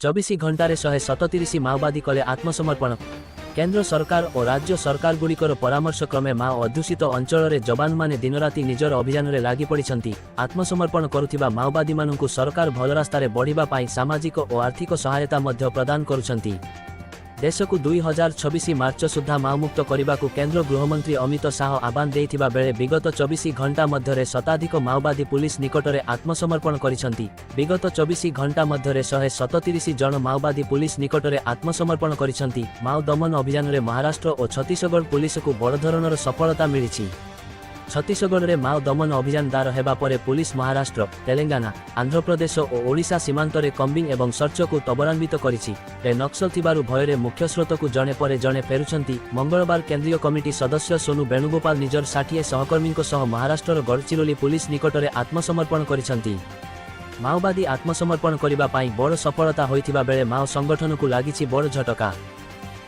24 ଘଣ୍ଟାରେ 137 ମାଓବାଦୀ କଲେ ଆତ୍ମସମର୍ପଣ। କେନ୍ଦ୍ର ସରକାର ଓ ରାଜ୍ୟ ସରକାରଗୁଡ଼ିକର ପରାମର୍ଶ କ୍ରମେ ମାଓ ଅଧ୍ୟୁଷିତ ଅଞ୍ଚଳରେ ଯବାନମାନେ ଦିନରାତି ନିଜର ଅଭିଯାନରେ ଲାଗିପଡ଼ିଛନ୍ତି। ଆତ୍ମସମର୍ପଣ କରୁଥିବା ମାଓବାଦୀମାନଙ୍କୁ ସରକାର ଭଲ ରାସ୍ତାରେ ବଢ଼ିବା ପାଇଁ ସାମାଜିକ ଓ ଆର୍ଥିକ ସହାୟତା ମଧ୍ୟ ପ୍ରଦାନ କରୁଛନ୍ତି। ଦେଶକୁ 2026 ମାର୍ଚ୍ଚ ସୁଦ୍ଧା ମାଓମୁକ୍ତ କରିବାକୁ କେନ୍ଦ୍ର ଗୃହମନ୍ତ୍ରୀ ଅମିତ ଶାହ ଆହ୍ୱାନ ଦେଇଥିବା ବେଳେ ବିଗତ 24 ଘଣ୍ଟା ମଧ୍ୟରେ ଶତାଧିକ ମାଓବାଦୀ ପୁଲିସ ନିକଟରେ ଆତ୍ମସମର୍ପଣ କରିଛନ୍ତି। ବିଗତ 24 ଘଣ୍ଟା ମଧ୍ୟରେ 137 ଜଣ ମାଓବାଦୀ ପୁଲିସ ନିକଟରେ ଆତ୍ମସମର୍ପଣ କରିଛନ୍ତି। ମାଓ ଦମନ ଅଭିଯାନରେ ମହାରାଷ୍ଟ୍ର ଓ ଛତିଶଗଡ଼ ପୁଲିସକୁ ବଡ଼ ଧରଣର ସଫଳତା ମିଳିଛି। ଛତିଶଗଡ଼ରେ ମାଓ ଦମନ ଅଭିଯାନ ଦାର ହେବା ପରେ ପୁଲିସ ମହାରାଷ୍ଟ୍ର, ତେଲେଙ୍ଗାନା, ଆନ୍ଧ୍ରପ୍ରଦେଶ ଓ ଓଡ଼ିଶା ସୀମାନ୍ତରେ କମ୍ବିଂ ଏବଂ ସର୍ଚ୍ଚକୁ ତ୍ୱରାନ୍ୱିତ କରିଛି। ନକ୍ସଲ ଥିବାରୁ ଭୟରେ ମୁଖ୍ୟସ୍ରୋତକୁ ଜଣେ ପରେ ଜଣେ ଫେରୁଛନ୍ତି। ମଙ୍ଗଳବାର କେନ୍ଦ୍ରୀୟ କମିଟି ସଦସ୍ୟ ସୋନୁ ବେଣୁଗୋପାଳ ନିଜର 60 ସହକର୍ମୀଙ୍କ ସହ ମହାରାଷ୍ଟ୍ରର ଗଡ଼ଚିରୋଲି ପୁଲିସ ନିକଟରେ ଆତ୍ମସମର୍ପଣ କରିଛନ୍ତି। ମାଓବାଦୀ ଆତ୍ମସମର୍ପଣ କରିବା ପାଇଁ ବଡ଼ ସଫଳତା ହୋଇଥିବା ବେଳେ ମାଓ ସଂଗଠନକୁ ଲାଗିଛି ବଡ଼ ଝଟକା।